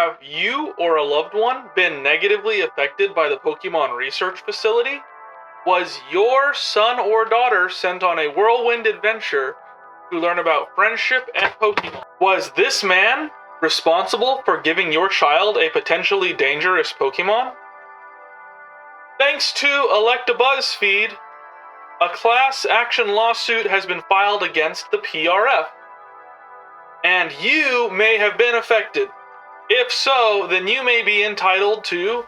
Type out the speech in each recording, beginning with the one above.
Have you or a loved one been negatively affected by the Pokemon Research Facility? Was your son or daughter sent on a whirlwind adventure to learn about friendship and Pokemon? Was this man responsible for giving your child a potentially dangerous Pokemon? Thanks to Electabuzz feed, a class action lawsuit has been filed against the PRF. And you may have been affected. If so, then you may be entitled to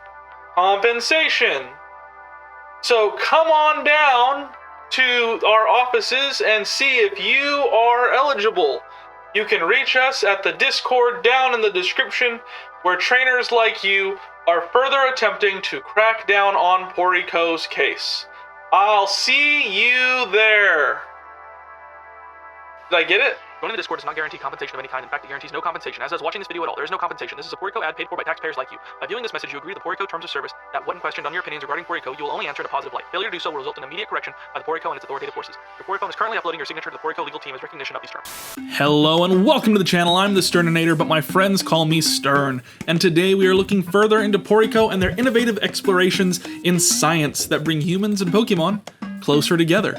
compensation. So come on down to our offices and see if you are eligible. You can reach us at the Discord down in the description, where trainers like you are further attempting to crack down on PoryCo's case. I'll see you there. Did I get it? Joining the Discord does not guarantee compensation of any kind. In fact, it guarantees no compensation. As does watching this video at all. There is no compensation. This is a PoryCo ad paid for by taxpayers like you. By viewing this message, you agree to the PoryCo terms of service that when questioned on your opinions regarding PoryCo, you will only answer in a positive light. Failure to do so will result in immediate correction by the PoryCo and its authoritative forces. Your PoryCo is currently uploading your signature to the PoryCo legal team as recognition of these terms. Hello and welcome to the channel. I'm the Thesterninator, but my friends call me Stern. And today we are looking further into PoryCo and their innovative explorations in science that bring humans and Pokemon closer together.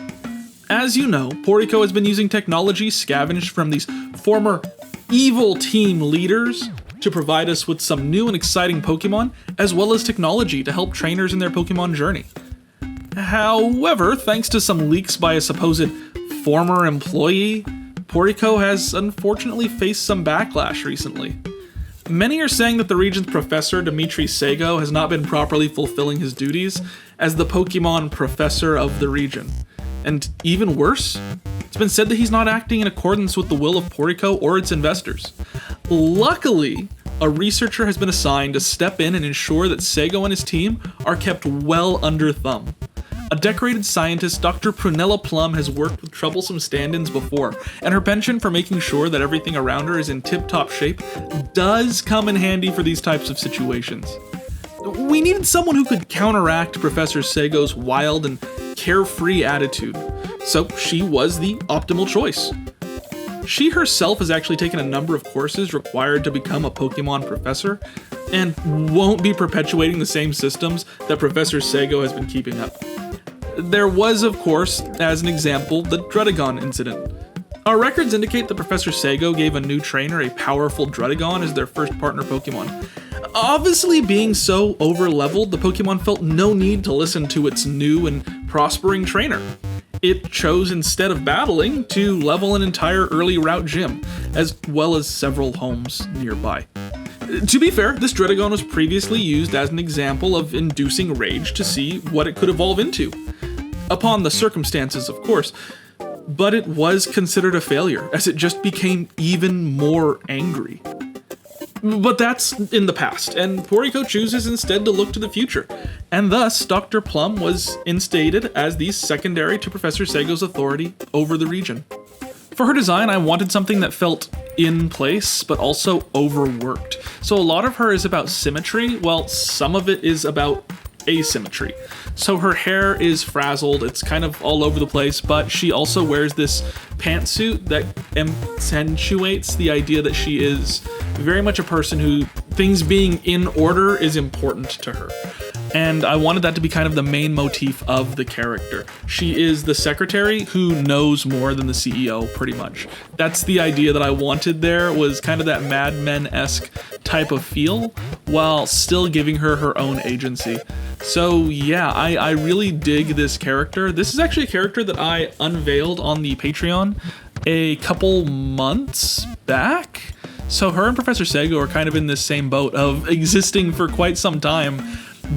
As you know, PoryCo has been using technology scavenged from these former evil team leaders to provide us with some new and exciting Pokemon, as well as technology to help trainers in their Pokemon journey. However, thanks to some leaks by a supposed former employee, PoryCo has unfortunately faced some backlash recently. Many are saying that the region's professor, Dimitri Sego, has not been properly fulfilling his duties as the Pokemon professor of the region. And even worse, it's been said that he's not acting in accordance with the will of PoryCo or its investors. Luckily, a researcher has been assigned to step in and ensure that Sego and his team are kept well under thumb. A decorated scientist, Dr. Prunella Plum, has worked with troublesome stand-ins before, and her penchant for making sure that everything around her is in tip-top shape does come in handy for these types of situations. We needed someone who could counteract Professor Sego's wild and carefree attitude, so she was the optimal choice. She herself has actually taken a number of courses required to become a Pokemon professor, and won't be perpetuating the same systems that Professor Sego has been keeping up. There was, of course, as an example, the Druddigon incident. Our records indicate that Professor Sego gave a new trainer a powerful Druddigon as their first partner Pokemon. Obviously, being so over-leveled, the Pokemon felt no need to listen to its new and prospering trainer. It chose, instead of battling, to level an entire early route gym, as well as several homes nearby. To be fair, this Druddigon was previously used as an example of inducing rage to see what it could evolve into. Upon the circumstances, of course, but it was considered a failure, as it just became even more angry. But that's in the past, and PoryCo chooses instead to look to the future, and thus Dr. Plum was instated as the secondary to Professor Sego's authority over the region. For her design, I wanted something that felt in place, but also overworked. So a lot of her is about symmetry, while some of it is about asymmetry. So her hair is frazzled, it's kind of all over the place, but she also wears this pantsuit that accentuates the idea that she is very much a person who things being in order is important to her. And I wanted that to be kind of the main motif of the character. She is the secretary who knows more than the CEO, pretty much. That's the idea that I wanted there, was kind of that Mad Men-esque type of feel, while still giving her her own agency. So yeah, I really dig this character. This is actually a character that I unveiled on the Patreon a couple months back. So her and Professor Sego are kind of in this same boat of existing for quite some time,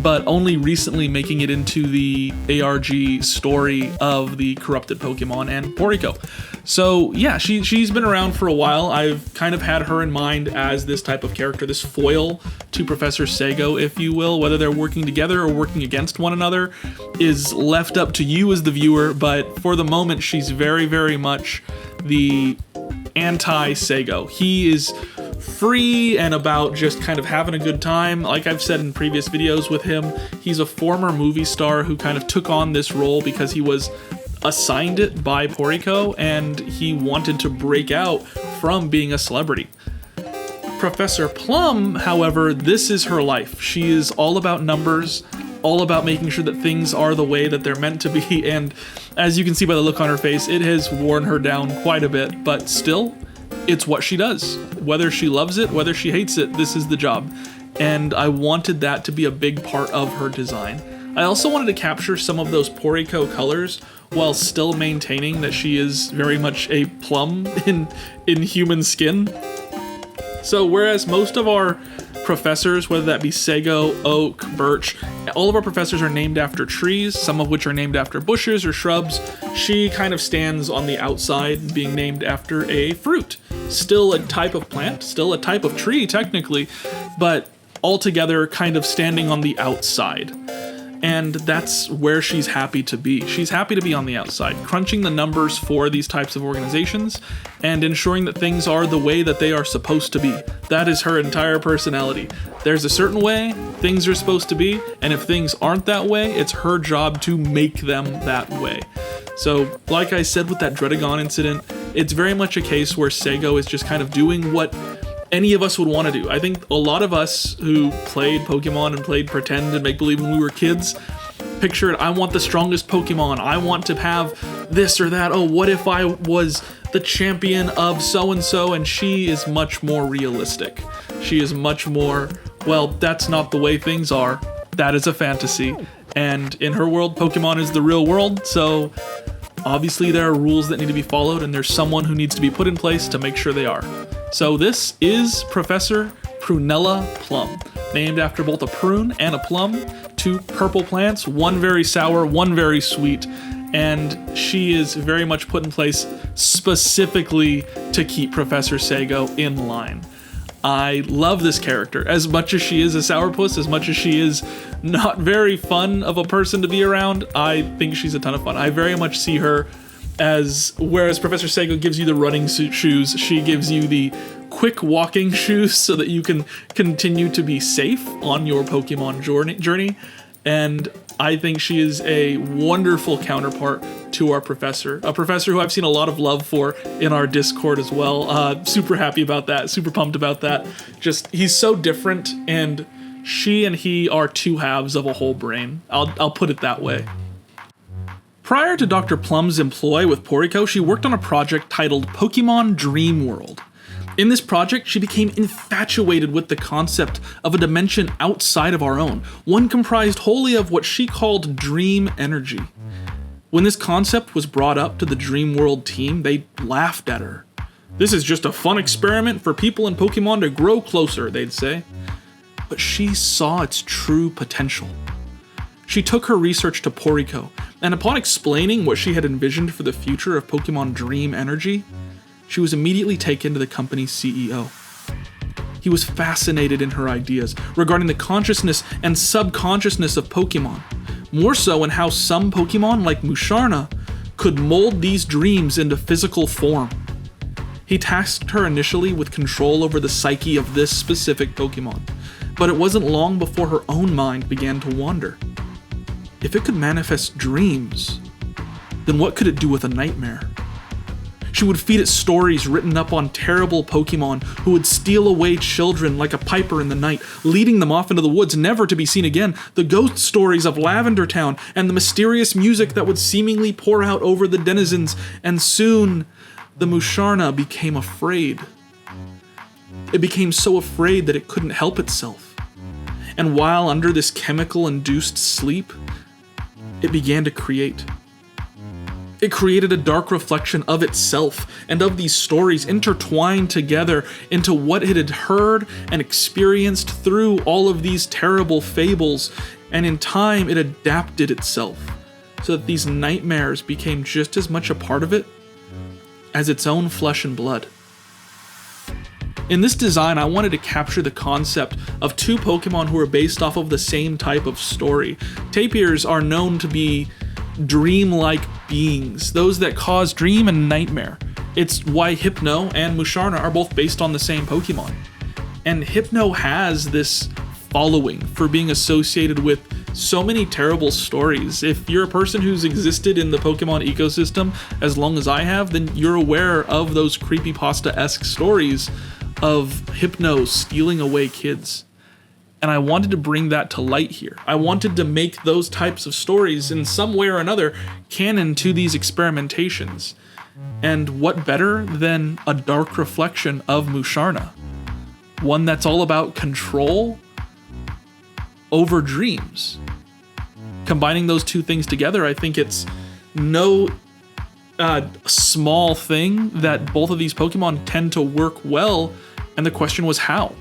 but only recently making it into the ARG story of the corrupted Pokemon and PoryCo. So yeah, she's been around for a while. I've kind of had her in mind as this type of character, this foil to Professor Sego, if you will. Whether they're working together or working against one another is left up to you as the viewer, but for the moment, she's very, very much the anti-Sego. He is free and about just kind of having a good time. Like I've said in previous videos with him, he's a former movie star who kind of took on this role because he was assigned it by PoryCo and he wanted to break out from being a celebrity. Professor Plum, however, this is her life. She is all about numbers, all about making sure that things are the way that they're meant to be, and as you can see by the look on her face, it has worn her down quite a bit, but still, it's what she does. Whether she loves it, whether she hates it, this is the job. And I wanted that to be a big part of her design. I also wanted to capture some of those PoryCo colors while still maintaining that she is very much a plum in human skin. So whereas most of our professors, whether that be sago, oak, birch, all of our professors are named after trees, some of which are named after bushes or shrubs, she kind of stands on the outside being named after a fruit. Still a type of plant, still a type of tree technically, but altogether kind of standing on the outside. And that's where she's happy to be. She's happy to be on the outside, crunching the numbers for these types of organizations and ensuring that things are the way that they are supposed to be. That is her entire personality. There's a certain way things are supposed to be, and if things aren't that way, it's her job to make them that way. So, like I said with that Dredagon incident, it's very much a case where Sago is just kind of doing what any of us would want to do. I think a lot of us who played Pokemon and played Pretend and Make Believe when we were kids pictured, I want the strongest Pokemon, I want to have this or that, oh, what if I was the champion of so-and-so, and she is much more realistic. She is much more, well, that's not the way things are, that is a fantasy, and in her world, Pokemon is the real world, so obviously there are rules that need to be followed, and there's someone who needs to be put in place to make sure they are. So this is Professor Prunella Plum, named after both a prune and a plum, two purple plants, one very sour, one very sweet, and she is very much put in place specifically to keep Professor Sago in line. I love this character. As much as she is a sourpuss, as much as she is not very fun of a person to be around, I think she's a ton of fun. I very much see her as, whereas Professor Sago gives you the running shoes, she gives you the quick walking shoes so that you can continue to be safe on your Pokemon journey. And I think she is a wonderful counterpart to our professor, a professor who I've seen a lot of love for in our Discord as well. Super happy about that, super pumped about that. Just, he's so different, and she and he are two halves of a whole brain. I'll put it that way. Prior to Dr. Plum's employ with PoryCo, she worked on a project titled Pokemon Dream World. In this project, she became infatuated with the concept of a dimension outside of our own, one comprised wholly of what she called dream energy. When this concept was brought up to the Dream World team, they laughed at her. "This is just a fun experiment for people in Pokemon to grow closer," they'd say. But she saw its true potential. She took her research to PoryCo, and upon explaining what she had envisioned for the future of Pokemon Dream Energy, she was immediately taken to the company's CEO. He was fascinated in her ideas regarding the consciousness and subconsciousness of Pokemon, more so in how some Pokemon, like Musharna, could mold these dreams into physical form. He tasked her initially with control over the psyche of this specific Pokemon, but it wasn't long before her own mind began to wander. If it could manifest dreams, then what could it do with a nightmare? She would feed it stories written up on terrible Pokemon who would steal away children like a piper in the night, leading them off into the woods never to be seen again, the ghost stories of Lavender Town, and the mysterious music that would seemingly pour out over the denizens, and soon the Musharna became afraid. It became so afraid that it couldn't help itself. And while under this chemical-induced sleep, it began to create. It created a dark reflection of itself and of these stories intertwined together into what it had heard and experienced through all of these terrible fables, and in time it adapted itself so that these nightmares became just as much a part of it as its own flesh and blood. In this design, I wanted to capture the concept of two Pokemon who are based off of the same type of story. Tapirs are known to be dream-like beings, those that cause dream and nightmare. It's why Hypno and Musharna are both based on the same Pokemon. And Hypno has this following for being associated with so many terrible stories. If you're a person who's existed in the Pokemon ecosystem as long as I have, then you're aware of those creepypasta-esque stories of Hypno stealing away kids. And I wanted to bring that to light here. I wanted to make those types of stories in some way or another canon to these experimentations. And what better than a dark reflection of Musharna? One that's all about control over dreams. Combining those two things together, I think it's no small thing that both of these Pokemon tend to work well. And the question was how?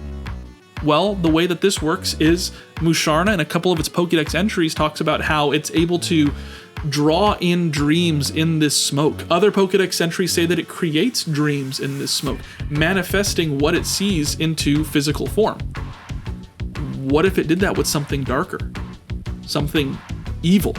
Well, the way that this works is Musharna in a couple of its Pokédex entries talks about how it's able to draw in dreams in this smoke. Other Pokédex entries say that it creates dreams in this smoke, manifesting what it sees into physical form. What if it did that with something darker? Something evil?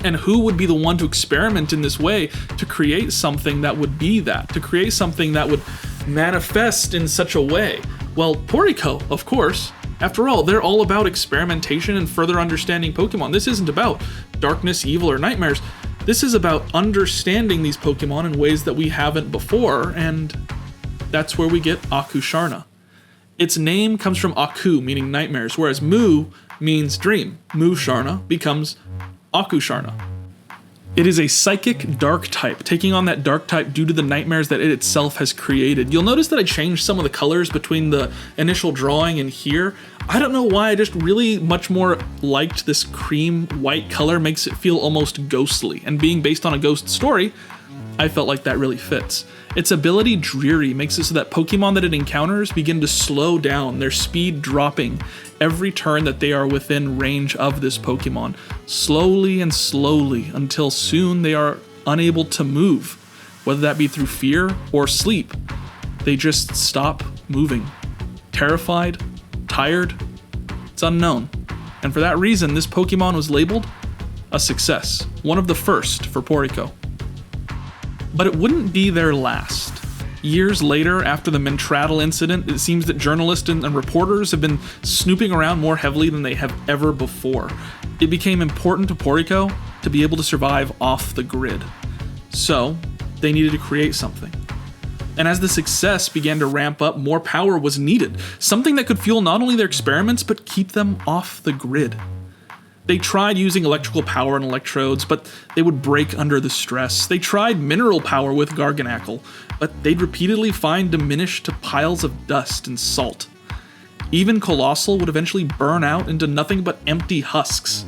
And who would be the one to experiment in this way to create something that would be that, to create something that would manifest in such a way? Well, PoryCo, of course. After all, they're all about experimentation and further understanding Pokemon. This isn't about darkness, evil, or nightmares. This is about understanding these Pokemon in ways that we haven't before, and that's where we get Akusharna. Its name comes from Aku, meaning nightmares, whereas Mu means dream. Musharna becomes Akusharna. It is a psychic dark type, taking on that dark type due to the nightmares that it itself has created. You'll notice that I changed some of the colors between the initial drawing and here. I don't know why, I just really much more liked this cream white color, makes it feel almost ghostly. And being based on a ghost story, I felt like that really fits. Its ability, Dreary, makes it so that Pokemon that it encounters begin to slow down, their speed dropping every turn that they are within range of this Pokemon, slowly and slowly, until soon they are unable to move, whether that be through fear or sleep. They just stop moving. Terrified, tired, it's unknown. And for that reason, this Pokemon was labeled a success, one of the first for PoryCo. But it wouldn't be their last. Years later, after the Mintrattle incident, it seems that journalists and reporters have been snooping around more heavily than they have ever before. It became important to PoryCo to be able to survive off the grid. So, they needed to create something. And as the success began to ramp up, more power was needed. Something that could fuel not only their experiments, but keep them off the grid. They tried using electrical power and electrodes, but they would break under the stress. They tried mineral power with Garganacl, but they'd repeatedly find diminished to piles of dust and salt. Even Colossal would eventually burn out into nothing but empty husks.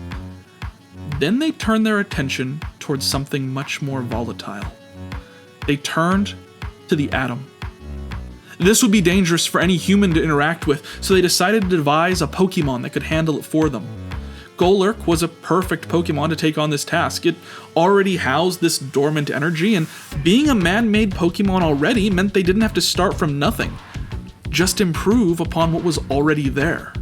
Then they turned their attention towards something much more volatile. They turned to the atom. This would be dangerous for any human to interact with, so they decided to devise a Pokemon that could handle it for them. Golurk was a perfect Pokemon to take on this task. It already housed this dormant energy, and being a man-made Pokemon already meant they didn't have to start from nothing. Just improve upon what was already there.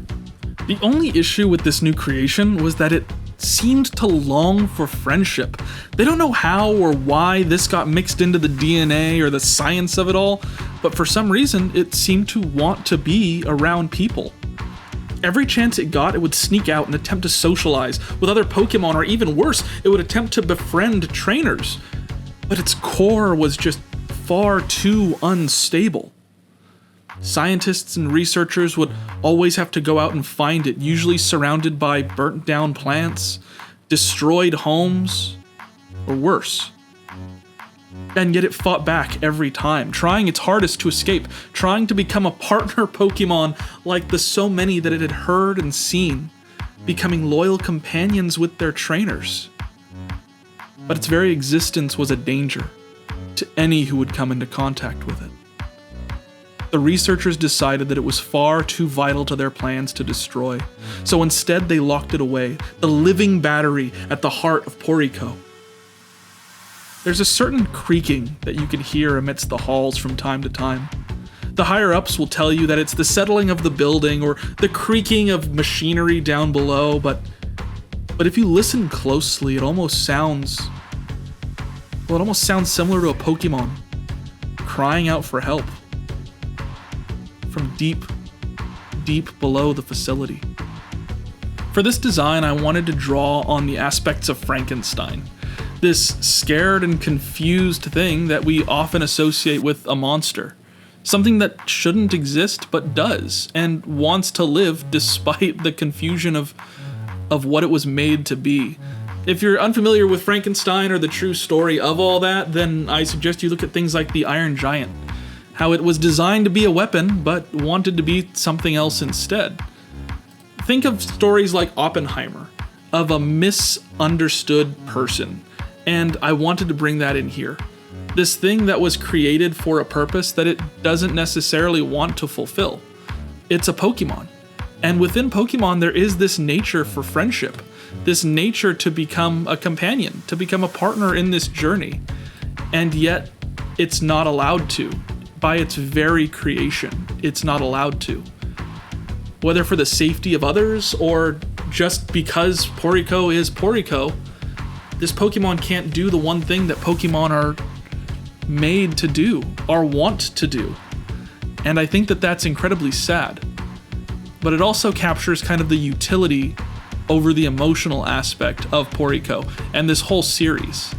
The only issue with this new creation was that it seemed to long for friendship. They don't know how or why this got mixed into the DNA or the science of it all, but for some reason it seemed to want to be around people. Every chance it got, it would sneak out and attempt to socialize with other Pokemon, or even worse, it would attempt to befriend trainers. But its core was just far too unstable. Scientists and researchers would always have to go out and find it, usually surrounded by burnt down plants, destroyed homes, or worse. And yet it fought back every time, trying its hardest to escape, trying to become a partner Pokemon like the so many that it had heard and seen, becoming loyal companions with their trainers. But its very existence was a danger to any who would come into contact with it. The researchers decided that it was far too vital to their plans to destroy, so instead they locked it away, the living battery at the heart of PoryCo. There's a certain creaking that you can hear amidst the halls from time to time. The higher-ups will tell you that it's the settling of the building or the creaking of machinery down below, but if you listen closely, it almost sounds similar to a Pokemon crying out for help from deep, deep below the facility. For this design, I wanted to draw on the aspects of Frankenstein, this scared and confused thing that we often associate with a monster. Something that shouldn't exist but does, and wants to live despite the confusion of what it was made to be. If you're unfamiliar with Frankenstein or the true story of all that, then I suggest you look at things like the Iron Giant. How it was designed to be a weapon, but wanted to be something else instead. Think of stories like Oppenheimer, of a misunderstood person, and I wanted to bring that in here. This thing that was created for a purpose that it doesn't necessarily want to fulfill. It's a Pokemon. And within Pokemon, there is this nature for friendship, this nature to become a companion, to become a partner in this journey. And yet, it's not allowed to. By its very creation, it's not allowed to. Whether for the safety of others, or just because PoryCo is PoryCo, this Pokemon can't do the one thing that Pokemon are made to do, or want to do. And I think that that's incredibly sad. But it also captures kind of the utility over the emotional aspect of PoryCo and this whole series.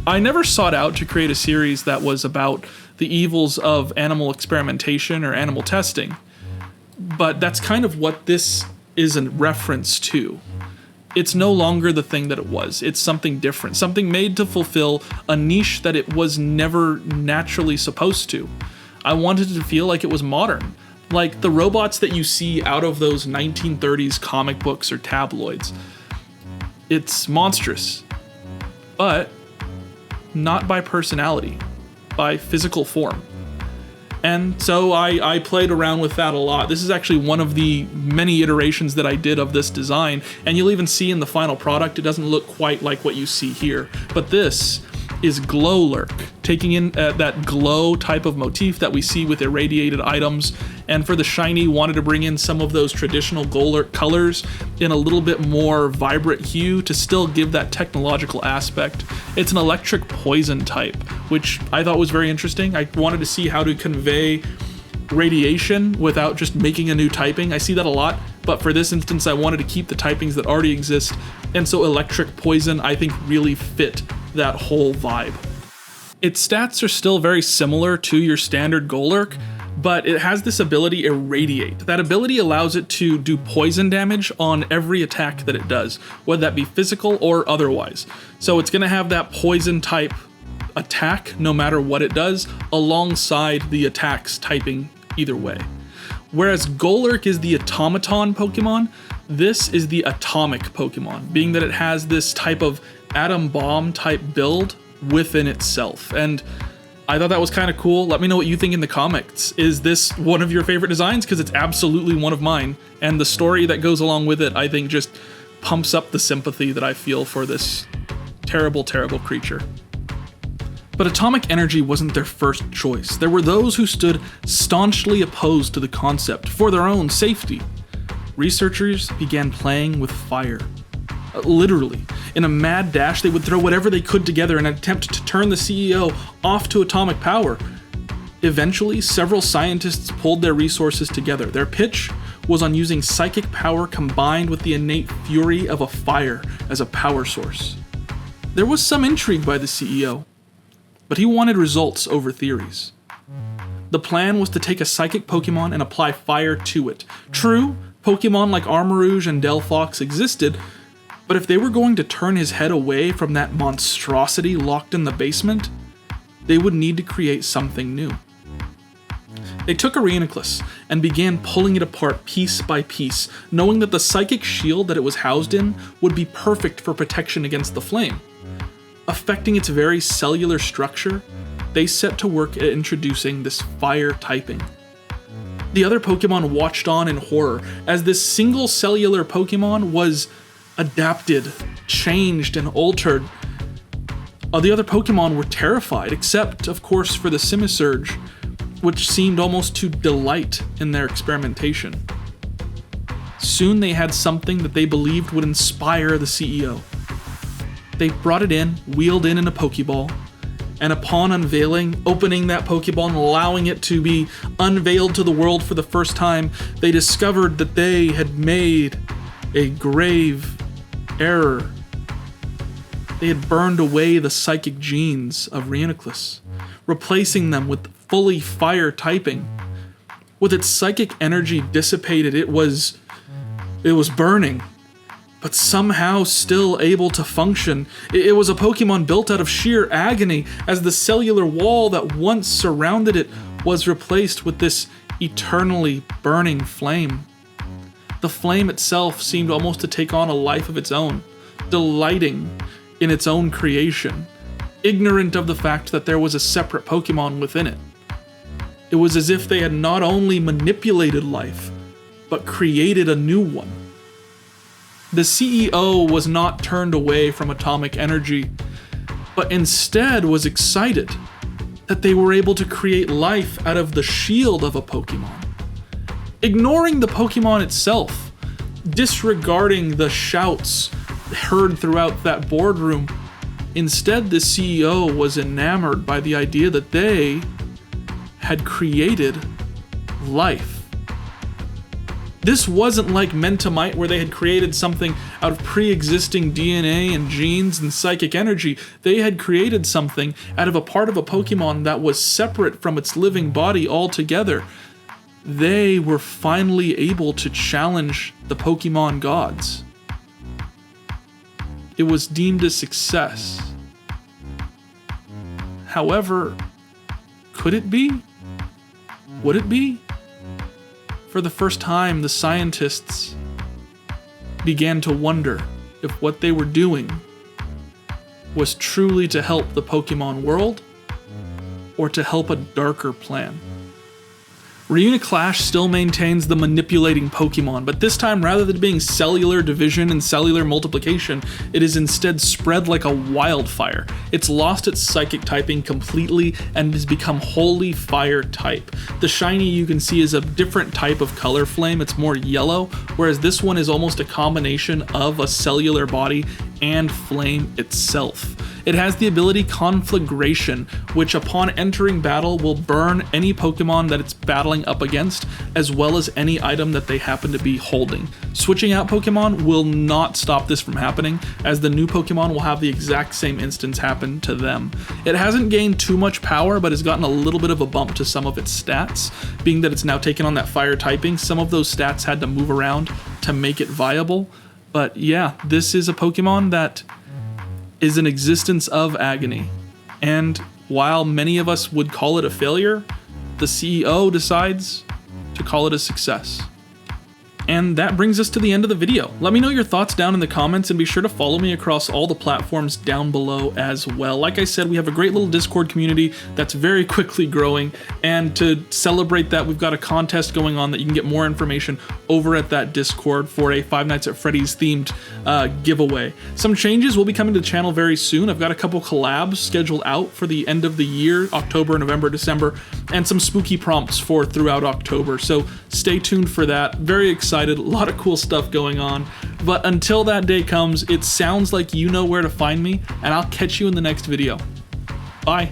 I never sought out to create a series that was about the evils of animal experimentation or animal testing, but that's kind of what this is a reference to. It's no longer the thing that it was. It's something different, something made to fulfill a niche that it was never naturally supposed to. I wanted it to feel like it was modern, like the robots that you see out of those 1930s comic books or tabloids. It's monstrous, but not by personality, by physical form. And so I played around with that a lot. This is actually one of the many iterations that I did of this design, and you'll even see in the final product, it doesn't look quite like what you see here. But this is Glowlurk, taking in that glow type of motif that we see with irradiated items, and for the shiny, wanted to bring in some of those traditional Glowlurk colors in a little bit more vibrant hue to still give that technological aspect. It's an electric poison type, which I thought was very interesting. I wanted to see how to convey radiation without just making a new typing. I see that a lot, but for this instance, I wanted to keep the typings that already exist, and so electric poison, I think, really fit that whole vibe. Its stats are still very similar to your standard Golurk, but it has this ability Irradiate. That ability allows it to do poison damage on every attack that it does, whether that be physical or otherwise. So it's going to have that poison type attack no matter what it does, alongside the attacks typing either way. Whereas Golurk is the automaton Pokemon, this is the atomic Pokemon, being that it has this type of atom bomb type build within itself. And I thought that was kind of cool. Let me know what you think in the comments. Is this one of your favorite designs? Because it's absolutely one of mine. And the story that goes along with it, I think, just pumps up the sympathy that I feel for this terrible, terrible creature. But atomic energy wasn't their first choice. There were those who stood staunchly opposed to the concept for their own safety. Researchers began playing with fire. Literally, in a mad dash, they would throw whatever they could together in an attempt to turn the CEO off to atomic power. Eventually, several scientists pulled their resources together. Their pitch was on using psychic power combined with the innate fury of a fire as a power source. There was some intrigue by the CEO, but he wanted results over theories. The plan was to take a psychic Pokemon and apply fire to it. True, Pokemon like Armarouge and Delphox existed, but if they were going to turn his head away from that monstrosity locked in the basement, they would need to create something new. They took Rhinoculus and began pulling it apart piece by piece, knowing that the psychic shield that it was housed in would be perfect for protection against the flame. Affecting its very cellular structure, they set to work at introducing this fire typing. The other Pokemon watched on in horror as this single cellular Pokemon was adapted, changed, and altered. The other Pokemon were terrified, except, of course, for the Simisurge, which seemed almost to delight in their experimentation. Soon they had something that they believed would inspire the CEO. They brought it in, wheeled in a Pokeball, and upon unveiling, opening that Pokeball and allowing it to be unveiled to the world for the first time, they discovered that they had made a grave error. They had burned away the psychic genes of Rhinoculus, replacing them with fully fire typing. With its psychic energy dissipated, it was burning, but somehow still able to function. It was a Pokemon built out of sheer agony, as the cellular wall that once surrounded it was replaced with this eternally burning flame. The flame itself seemed almost to take on a life of its own, delighting in its own creation, ignorant of the fact that there was a separate Pokemon within it. It was as if they had not only manipulated life, but created a new one. The CEO was not turned away from atomic energy, but instead was excited that they were able to create life out of the shield of a Pokemon. Ignoring the Pokemon itself, disregarding the shouts heard throughout that boardroom, instead the CEO was enamored by the idea that they had created life. This wasn't like Mentamite, where they had created something out of pre-existing DNA and genes and psychic energy. They had created something out of a part of a Pokemon that was separate from its living body altogether. They were finally able to challenge the Pokemon gods. It was deemed a success. However, could it be? Would it be? For the first time, the scientists began to wonder if what they were doing was truly to help the Pokemon world or to help a darker plan. Reuniclash still maintains the manipulating Pokemon, but this time, rather than being cellular division and cellular multiplication, it is instead spread like a wildfire. It's lost its psychic typing completely and has become wholly fire type. The shiny you can see is a different type of color flame. It's more yellow, whereas this one is almost a combination of a cellular body and flame itself. It has the ability Conflagration, which upon entering battle will burn any Pokemon that it's battling up against, as well as any item that they happen to be holding. Switching out Pokemon will not stop this from happening, as the new Pokemon will have the exact same instance happen to them. It hasn't gained too much power, but has gotten a little bit of a bump to some of its stats, being that it's now taken on that fire typing. Some of those stats had to move around to make it viable. But yeah, this is a Pokemon that is an existence of agony. And while many of us would call it a failure, the CEO decides to call it a success. And that brings us to the end of the video. Let me know your thoughts down in the comments, and be sure to follow me across all the platforms down below as well. Like I said, we have a great little Discord community that's very quickly growing, and to celebrate that, we've got a contest going on that you can get more information over at that Discord for a Five Nights at Freddy's themed giveaway. Some changes will be coming to the channel very soon. I've got a couple collabs scheduled out for the end of the year, October, November, December, and some spooky prompts for throughout October. So stay tuned for that. Very excited, a lot of cool stuff going on. But until that day comes, it sounds like you know where to find me, and I'll catch you in the next video. Bye.